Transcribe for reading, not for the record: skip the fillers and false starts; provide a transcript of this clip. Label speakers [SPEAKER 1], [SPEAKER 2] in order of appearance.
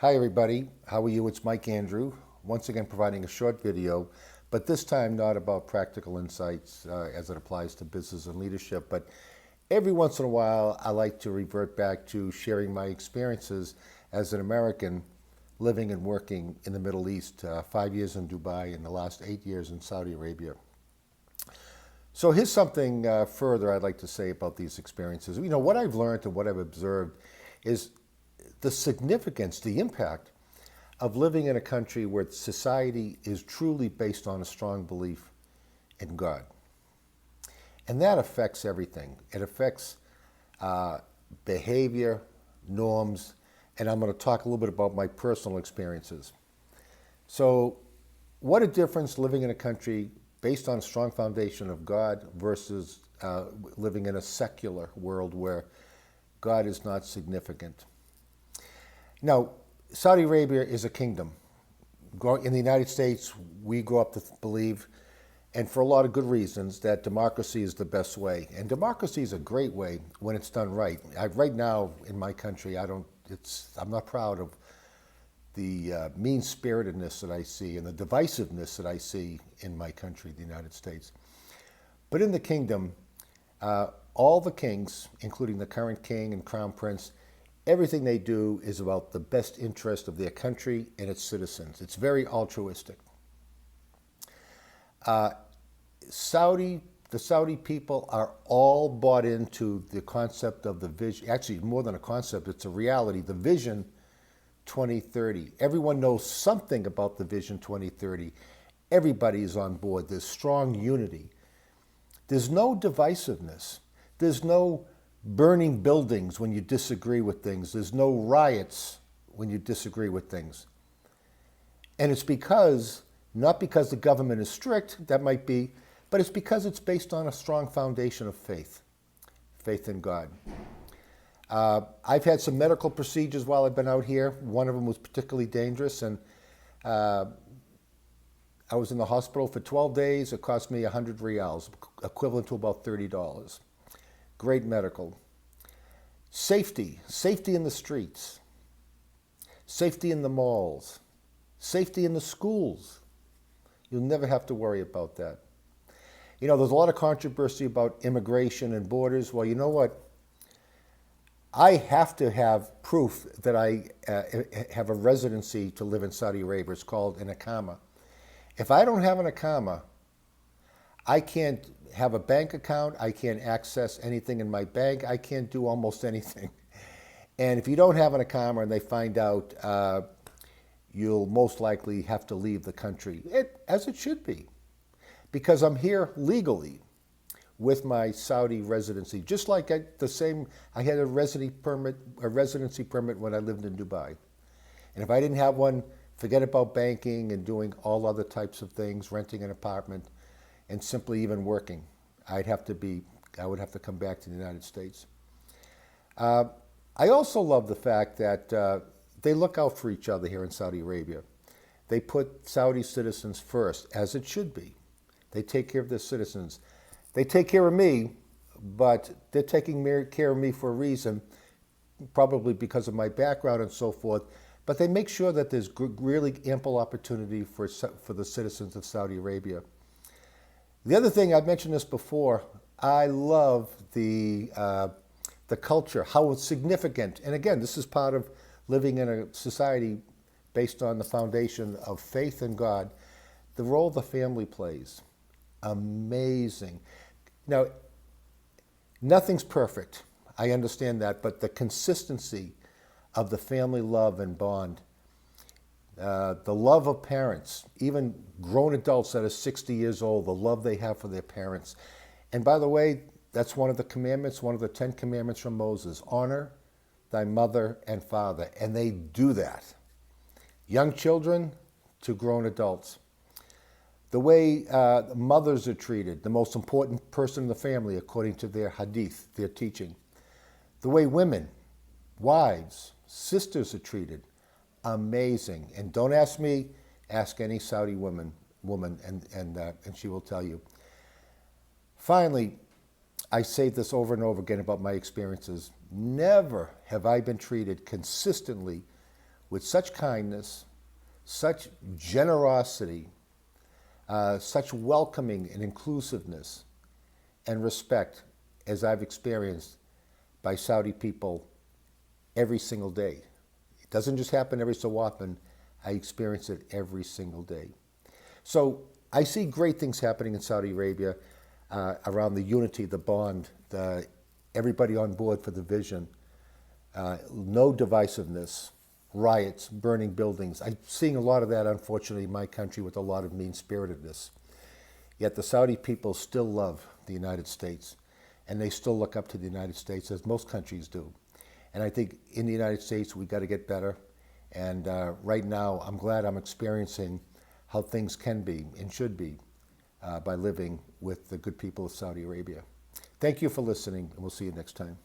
[SPEAKER 1] Hi everybody, how are you? It's Mike Andrew, once again providing a short video, but this time not about practical insights as it applies to business and leadership, but every once in a while I like to revert back to sharing my experiences as an American living and working in the Middle East, 5 years in Dubai and the last 8 years in Saudi Arabia. So here's something further I'd like to say about these experiences. You know, what I've learned and what I've observed is the significance, the impact of living in a country where society is truly based on a strong belief in God. And that affects everything. It affects behavior, norms, and I'm going to talk a little bit about my personal experiences. So, what a difference living in a country based on a strong foundation of God versus living in a secular world where God is not significant. Now, Saudi Arabia is a kingdom. In the United States, we grow up to believe, and for a lot of good reasons, that democracy is the best way. And democracy is a great way when it's done right. Right now, in my country, I'm not proud of the mean-spiritedness that I see and the divisiveness that I see in my country, the United States. But in the kingdom, all the kings, including the current king and crown prince, everything they do is about the best interest of their country and its citizens. It's very altruistic. The Saudi people are all bought into the concept of the vision. Actually, more than a concept, it's a reality. The Vision 2030. Everyone knows something about the Vision 2030. Everybody is on board. There's strong unity. There's no divisiveness. There's no burning buildings when you disagree with things. There's no riots when you disagree with things. And it's not because the government is strict, that might be, but it's because it's based on a strong foundation of faith in God. I've had some medical procedures while I've been out here. One of them was particularly dangerous, and I was in the hospital for 12 days. It cost me 100 riyals, equivalent to about $30. Great medical. Safety in the streets, safety in the malls, safety in the schools. You'll never have to worry about that. You know, there's a lot of controversy about immigration and borders. Well, you know what? I have to have proof that I have a residency to live in Saudi Arabia. It's called an Iqama. If I don't have an Iqama, I can't have a bank account. I can't access anything in my bank. I can't do almost anything. And if you don't have an Iqama and they find out, you'll most likely have to leave the country, as it should be, because I'm here legally with my Saudi residency. Just like I had a residency permit when I lived in Dubai. And if I didn't have one, forget about banking and doing all other types of things, renting an apartment, and simply even working. I would have to come back to the United States. I also love the fact that they look out for each other here in Saudi Arabia. They put Saudi citizens first, as it should be. They take care of their citizens. They take care of me, but they're taking care of me for a reason, probably because of my background and so forth. But they make sure that there's really ample opportunity for the citizens of Saudi Arabia. The other thing, I've mentioned this before, I love the culture, how it's significant. And again, this is part of living in a society based on the foundation of faith in God. The role the family plays, amazing. Now, nothing's perfect. I understand that, but the consistency of the family love and bond, the love of parents, even grown adults that are 60 years old, the love they have for their parents. And by the way, that's one of the commandments, one of the 10 commandments from Moses. Honor thy mother and father. And they do that. Young children to grown adults. The way mothers are treated, the most important person in the family according to their hadith, their teaching. The way women, wives, sisters are treated. Amazing. And don't ask me, ask any Saudi woman, and she will tell you. Finally, I say this over and over again about my experiences. Never have I been treated consistently with such kindness, such generosity, such welcoming and inclusiveness and respect as I've experienced by Saudi people every single day. It doesn't just happen every so often. I experience it every single day. So I see great things happening in Saudi Arabia around the unity, the bond, everybody on board for the vision, no divisiveness, riots, burning buildings. I'm seeing a lot of that, unfortunately, in my country with a lot of mean-spiritedness. Yet the Saudi people still love the United States, and they still look up to the United States, as most countries do. And I think in the United States, we've got to get better. And right now, I'm glad I'm experiencing how things can be and should be by living with the good people of Saudi Arabia. Thank you for listening, and we'll see you next time.